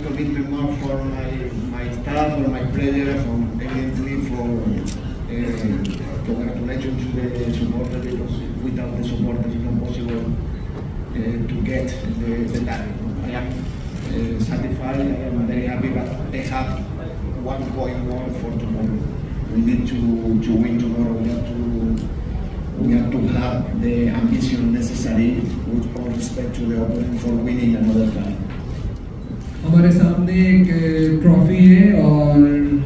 commitment more for my staff, for my players, and evidently for congratulations to the supporters, because without the supporters it's not possible to get the target. I am satisfied, I am very happy, but they have 1 point more for tomorrow. We need to win tomorrow. We have to have the ambition necessary with all respect to the opponent for winning another time. हमारे सामने एक trophy है और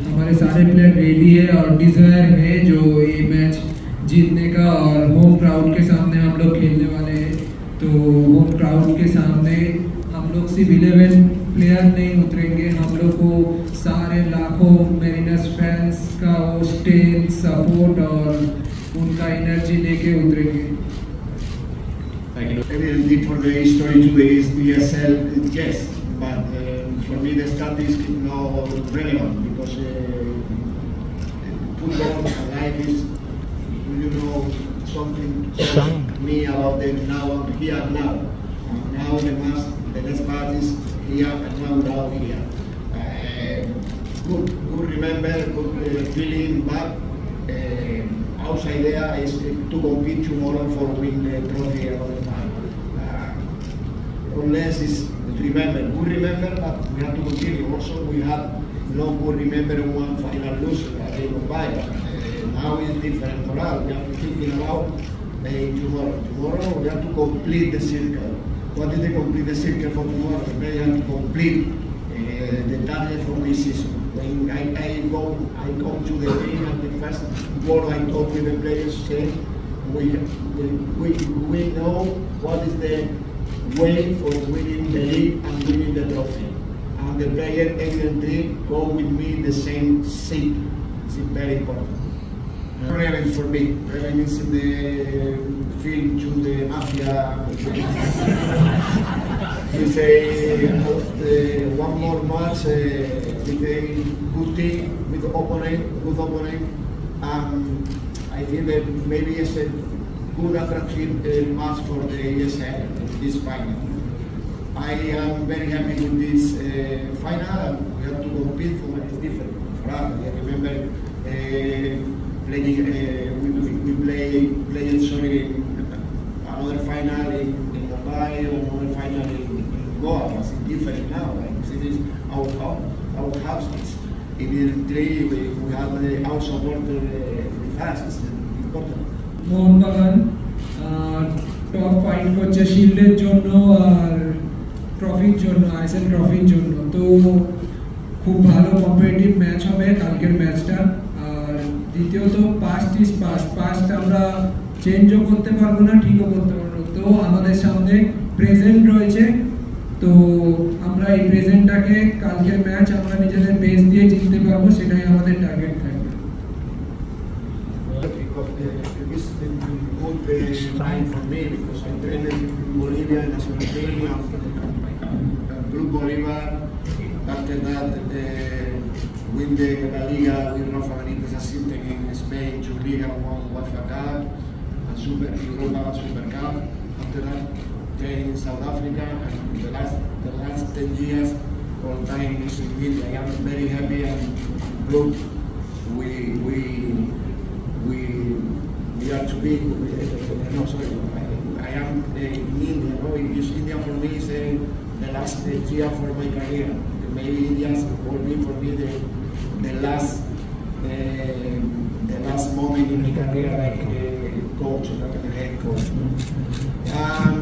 हमारे सारे player ready है और Dzire है जो ये मैच जीतने का, और होम क्राउड के सामने हम लोग खेलने वाले हैं। तो होम क्राउड के सामने हम लोग सिर्फ 11 प्लेयर नहीं उतरेंगे, हम लोग को सारे लाखों मेरिनर्स फैंस का वो स्ट्रेंथ, सपोर्ट और उनका एनर्जी लेके उतरेंगे। Evidently for the history to the ESL, yes, but for me the statistics is not relevant, because football and life is, you know, something me about the now and here and now. And now the next part is here and now here. Good remember, good feeling, but our idea is to compete tomorrow for win the trophy another time. Unless it's remember, good remember, but we have to continue. Also, we have no good remember one final lose by. Now it's different for us. We have to think about tomorrow. Tomorrow we have to complete the circle. What is the complete the circle for tomorrow? We have to complete the target for this season. When I come to the game, and the first word I talk with the players, say we know what is the way for winning the league and winning the trophy. And the player evidently go with me the same seat. It's very important. Revenge for me. Revenge is in the field to the mafia. We say one more match with a good team, with good opponent. I think that maybe it's a good attractive match for the ESL, this final. I am very happy with this final. We have to compete for what is different for us. I remember we played another final in Mumbai, or another final in Goa. It's different now. Right? This is our house. Immediately we have our support with us. It's important. Mohun Bagan top fight করছে শিল্ডের জন্য আর ট্রফির জন্য, ISL ট্রফির জন্য। তো খুব ভালো competitive match হবে কালকের ম্যাচটা। আর দ্বিতীয়ত পাস্ট ইজ পাস্ট আমরা চেঞ্জও করতে পারবো না, ঠিকও করতে পারবো না। তো আমাদের সামনে প্রেজেন্ট রয়েছে, তো আমরা এই প্রেজেন্টটাকে কালকের ম্যাচ আমরা নিজেদের বেস দিয়ে জিততে পারবো, সেটাই আমাদের টার্গেট থাকবে। It's been good time for me, because I trained in Bolivia, national team, Club Bolívar. After that, win the La Liga with Rafa Benítez assisting in Spain, two Liga, one UEFA Cup, and Europa Super Cup. After that, training in South Africa, and the last 10 years, all time is in India. I am very happy and good. We are too big. No, sorry. I am in India. No, India for me is the last year for my career. Maybe India will be for me the last moment in my career, like coach, like a head coach. I'm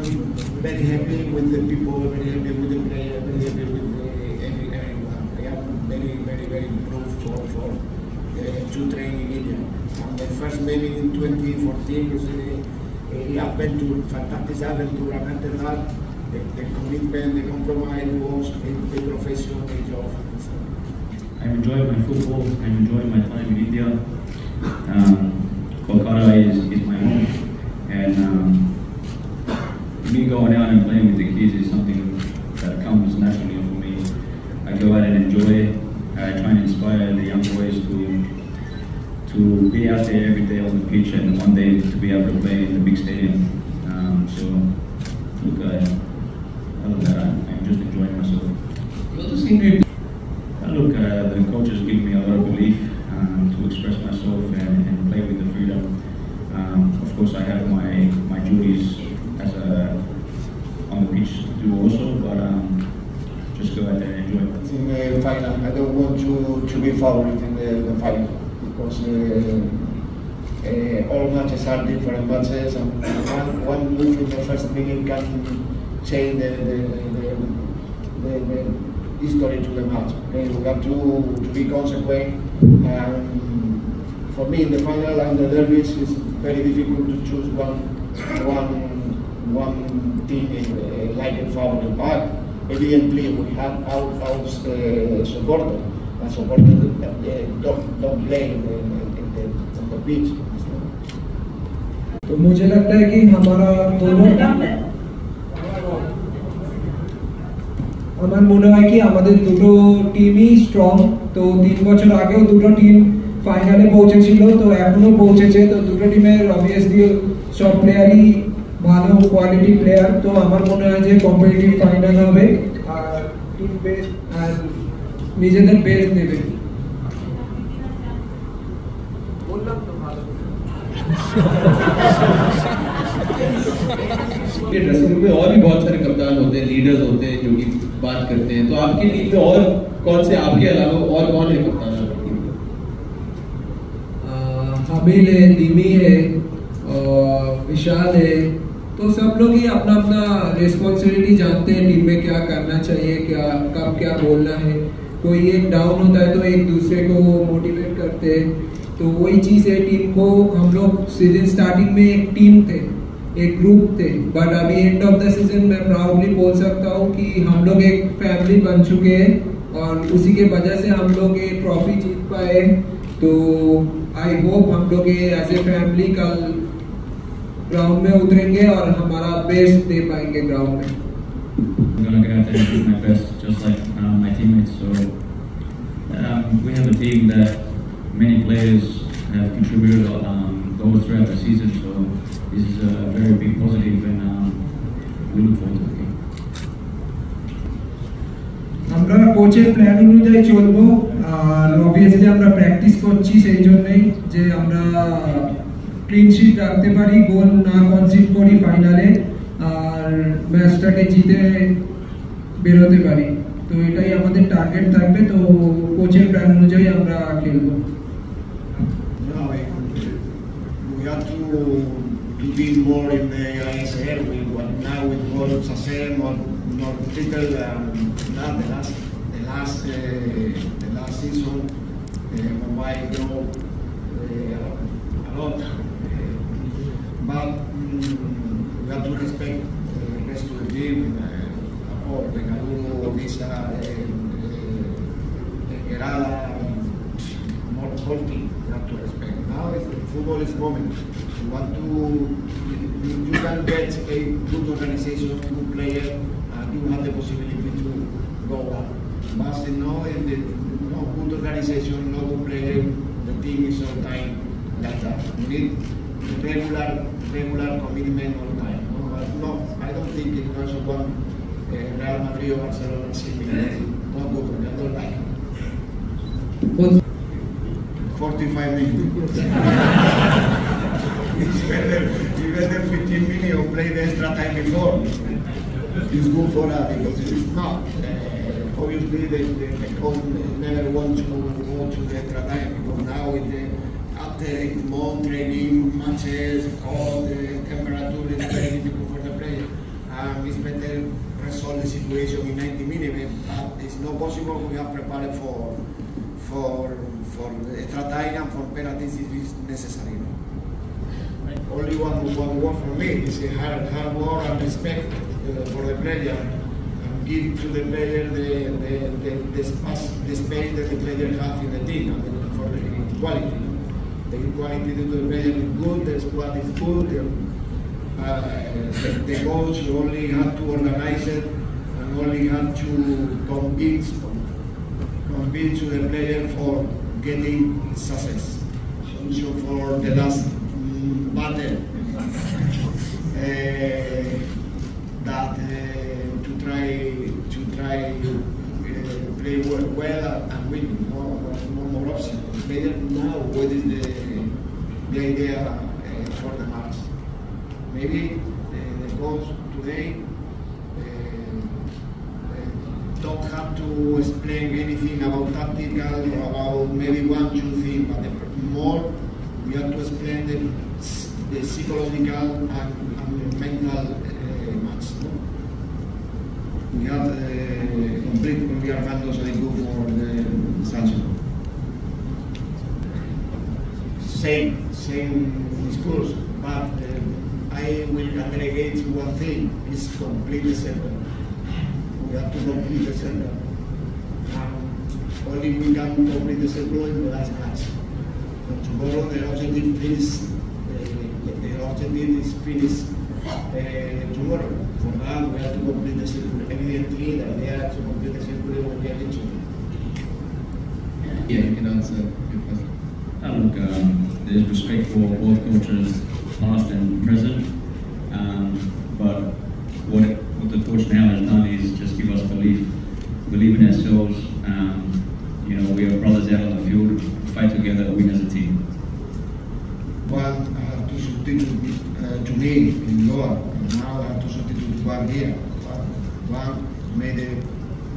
very happy with the people, very happy with the player, very happy with everyone. I am very proud for to train in India. And the first maybe in 2014 was the adventure, fantastic adventure, and after that the commitment, the compromise was the profession, the job. I'm enjoying my football, I'm enjoying my time in India. Kolkata is my home, and me going out and playing with the kids is something that comes naturally for me. I go out and enjoy it. I try and inspire the young boys to be out there every day on the pitch, and one day to be able to play in the big stadium. So look, other than that, I'm just enjoying myself. seen you. Look, the coaches give me a lot of belief to express myself and play with the freedom. Of course, I have my duties as on the pitch to do also, but just go out there and enjoy it. In the final, I don't want to be favorite in the final because all matches are different matches, and one move in the first minute can change the history to the match. Okay? We have to be consequent. For me, in the final and the derbies, it's very difficult to choose one team like a favorite. But evidently, we have our supporters. And supporters don't play on the pitch. तो मुझे लगता है कि আমার মনে হয় কি আমাদের দুটো টিমই স্ট্রং। তো 3 বছর আগেও দুটো টিম ফাইনালে পৌঁছেছিল, তো এখনো পৌঁছেছে। তো দুটো টিমের অবভিয়াসলি সব প্লেয়ারই ভালো কোয়ালিটি প্লেয়ার। তো আমার মনে হয় যে কম্পিটিটিভ ফাইনাল হবে আর টিম বেস্ট আর নিজেদের বেস্ট দেবে। ड्रेसिंग रूम में और भी बहुत सारे कप्तान होते हैं, लीडर्स होते हैं जो कि बात करते हैं। तो आपकी टीम में और कौन से, आपके अलावा और कौन है कप्तान आपकी टीम में? हाबिल है, दिमी है, विशाल है। तो सब लोग ही अपना अपना रिस्पॉन्सिबिलिटी जानते हैं टीम में क्या करना चाहिए, कब क्या बोलना है। कोई एक डाउन होता है तो एक दूसरे को मोटिवेट करते हैं। तो वही चीज़ है टीम को। हम लोग सीजन स्टार्टिंग में एक टीम थे, एक ग्रुप थे, बट अभी एंड ऑफ द सीजन मैं प्राउडली बोल सकता हूँ कि हम लोग एक फैमिली बन चुके हैं और उसी के वजह से हम लोग ये ट्रॉफी जीत पाए। तो आई होप हम लोग ये एज ए फैमिली कल ग्राउंड में उतरेंगे और हमारा बेस्ट दे पाएंगे ग्राउंड में। I'm gonna go out there and do my best, just like my teammates. So we have a team that many players have contributed goals throughout the season. So this is a very big positive, and we look forward to the game. আমরা কোচের plan অনুযায়ী চলবো আর obviously আমরা practice করছি সেই জন্যই যে আমরা ক্লিন শিট রাখতে পারি, গোল না কনসিড করি ফাইনালে আর ম্যাচটাকে জিতে বেরোতে পারি। তো এটাই আমাদের টার্গেট থাকবে। তো কোচের প্ল্যান অনুযায়ী আমরা খেলবো। We have to be more in the ISL. Now with more SACEM or triple the last season, Mumbai grow a lot. But we have to respect the rest of the team. The Caluro, Visa, Gerala, more whole team. We have to respect. Now football is moment. You can get a good organization, good player, and you have the possibility to go up. But no good organization, no good player, the team is all time like that. We need regular commitment all time. No, I don't think in terms of one Real Madrid or Barcelona not good. I don't like it. 45 minutes. It's better 15 minutes or play the extra time before. It's good for us because it's not. Obviously, the coach never want to go to the extra time because now after 8 months training, matches, all the temperature is very difficult for the player. It's better resolve the situation in 90 minutes. It's not possible. We have prepared for the extra time and for penalties if it's necessary. Only one word for me is hard work and respect for the player, and give to the player the space that the player has in the team, and for the equality. The equality to the player is good, the squad is good. The coach only have to organize it and only have to convince to the player for getting success. So for the last battle that to try play well and win. No more option. Player now, what is the idea for the match? Maybe the coach today don't have to explain anything about tactical or about maybe 1, 2 things, but more we have to explain the psychological and mental match. No? We have complete we are handles very good for the Sancho. Same discourse, but I will aggregate one thing: is complete the center. We have to complete the center. Only we can complete the center in the last match. But tomorrow the objective is finish tomorrow. For now, we have to complete the circle. Evidently, the idea to complete the circle will be an issue. Yeah, you can answer your question. Look, there's respect for both coaches, past and present. But what the coach now has done is just give us believe in ourselves. We are brothers out on the field, fight together, win as a team. One to substitute to me in Goa, and now I have to substitute one here. One made a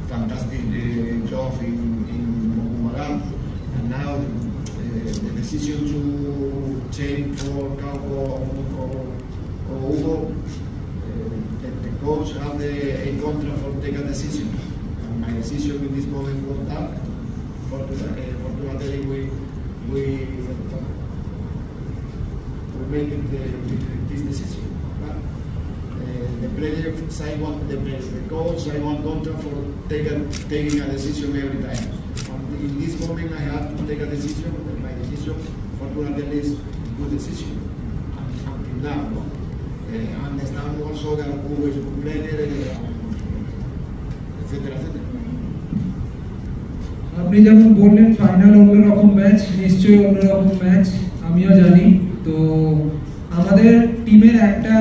fantastic job in Mokumagan, and now the decision to change for Kauko or Hugo, the coach had a contract for take a decision, and my decision in this moment was that. Fortunately, we make this decision. The player sign the coach sign one contract for taking a decision every time. In this moment, I have to take a decision. My decision, fortunately, is a good decision until now. No? I understand also that who is a good player, etc. আপনি যেমন বললেন final অন্যরকম match, নিশ্চয়ই অন্যরকম match, আমিও জানি। তো আমাদের টিমের একটা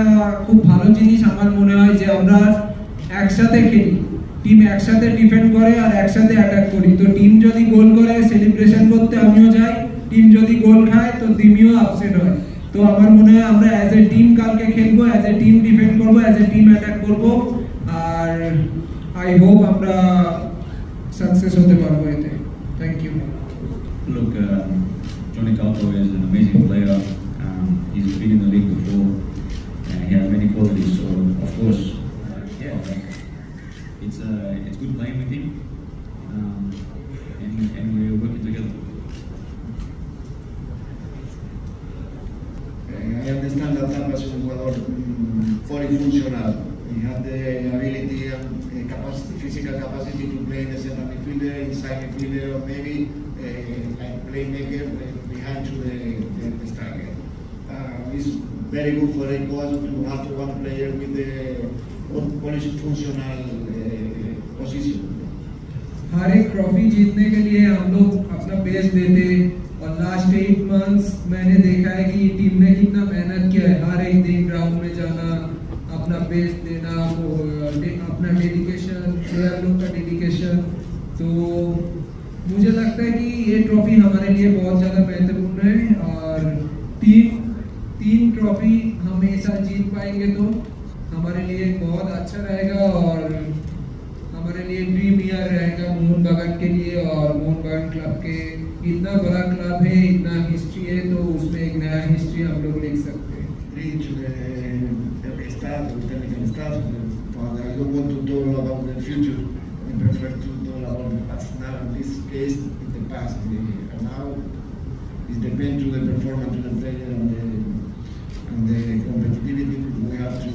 খুব ভালো জিনিস আমার মনে হয় যে আমরা একসাথে খেলি, টিম একসাথে ডিফেন্ড করে আর একসাথে অ্যাটাক করি। তো টিম যদি গোল করে সেলিব্রেশন করতে আমিও যাই, টিম যদি গোল খায় তো টিমিও আপসেট হয়। তো আমার মনে হয় আমরা অ্যাজ এ টিম কালকে খেলবো, অ্যাজ এ টিম ডিফেন্ড করবো, অ্যাজ এ টিম অ্যাটাক করবো, আর আই হোপ আমরা সাকসেস হতে পারবো এতে। Thank you. Look, Johnny Kauko is an amazing player. He's been in the league before, and he has many qualities. So, of course, it's good playing with him, and we're working together. I understand that Tapas is a jugador fully functional. He has the ability and capacity, physical capacity to play in the center midfielder, inside midfielder, or maybe like playmaker behind to the striker. It's very good for a coach to have one player with the fully functional position. हर एक trophy जीतने के लिए हम लोग अपना best देते, और last 8 months मैंने देखा है कि टीम ने कितना मेहनत किया है। हर एक दिन ग्राउंड में जाना, अपना बेस्ट देना, अपना डेडिकेशन, प्लेयर लोग का डेडिकेशन। तो मुझे लगता है कि ये ट्रॉफी हमारे लिए बहुत ज़्यादा महत्वपूर्ण है, और तीन ट्रॉफी हम एक साथ जीत पाएंगे तो हमारे लिए बहुत अच्छा रहेगा, और हमारे लिए ड्रीम ईयर रहेगा मोहन बागान के लिए। और मोहन बागान क्लब के इतना बड़ा क्लब है, इतना हिस्ट्री है, तो उसमें एक नया हिस्ट्री हम लोग लिख सकते हैं। Staff, the technical staff, I don't want to talk about the future. I prefer to talk about the past. Now, in this case, it's the past. And now, it depends on the performance of the player and the competitivity. We have to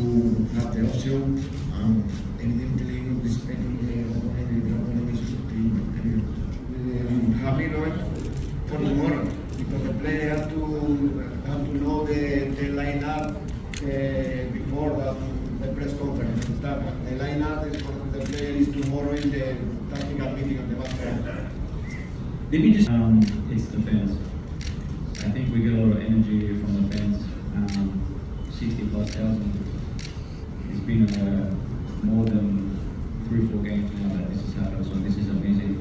have the option and evidently respecting the happy note for tomorrow, because the player have to know the lineup before the press conference. The lineup for the player is tomorrow in the tactical meeting on the background. Let me just, it's the fans. I think we get a lot of energy from the fans. 60,000+. It's been more than 3-4 games now that this has happened, so this is amazing.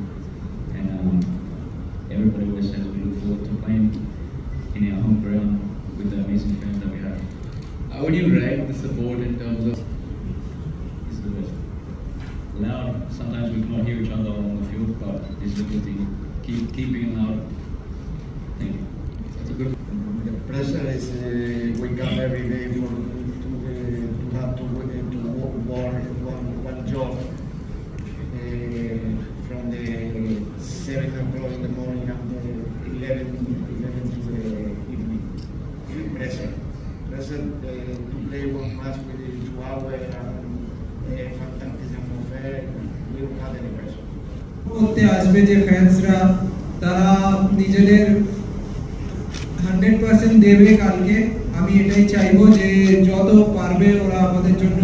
loud. Sometimes we cannot hear each other on the field, but it's a good thing. Keep being loud. Thank you. That's a good. The pressure is wake up every day to have to work one job from the 7 o'clock in the morning up to 11 to the evening. Pressure to play one match within 2 hours and fantastic atmosphere. We don't have any pressure. করতে আসবে যে ফ্যান্সরা তারা নিজেদের 100% দেবে কালকে। আমি এটাই চাইবো যে যত পারবে ওরা আমাদের জন্য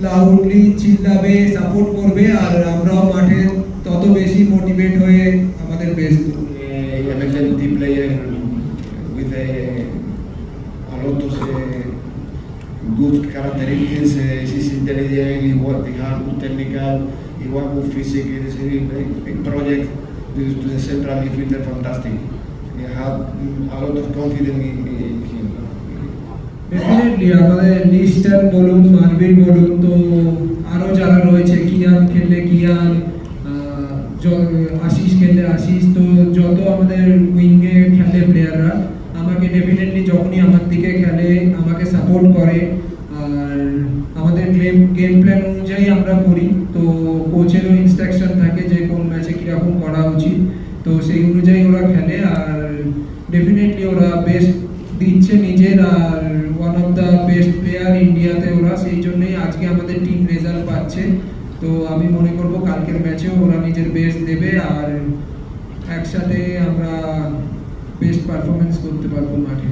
লাউডলি চিল্লাবে, সাপোর্ট করবে, আর আমরাও মাঠে তত বেশি মোটিভেট হয়ে আমাদের বেস্ট দেব। Emergency player with a lot of good characteristics. He's intelligent, he works hard, good technical, he works good physical. It's a project to the central midfielder, fantastic. He had a lot of confidence in him. Definitely আমাদের Lister বলুন, Marvin বলুন, তো আরও যারা রয়েছে, কিয়ান খেললে কিয়ান, আশিস খেললে আশিস, তো যত আমাদের উইংয়ে খেলে প্লেয়াররা আমাকে ডেফিনেটলি যখনই আমার দিকে খেলে আমাকে সাপোর্ট করে, আর আমাদের গেম প্ল্যান অনুযায়ী আমরা করি। তো কোচেরও ইনস্ট্রাকশন থাকে যে কোন ম্যাচে কীরকম করা উচিত, তো সেই অনুযায়ী ওরা খেলে, আর ডেফিনেটলি ওরা বেস্ট দিচ্ছে নিজের, আর one of the best player ইন্ডিয়াতে ওরা, সেই জন্যই আজকে আমাদের টিম রেজাল্ট পাচ্ছে। তো আমি মনে করব কালকের ম্যাচেও ওরা নিজের বেস্ট দেবে, আর একসাথে আমরা বেস্ট পারফরমেন্স করতে পারবো মাঠে।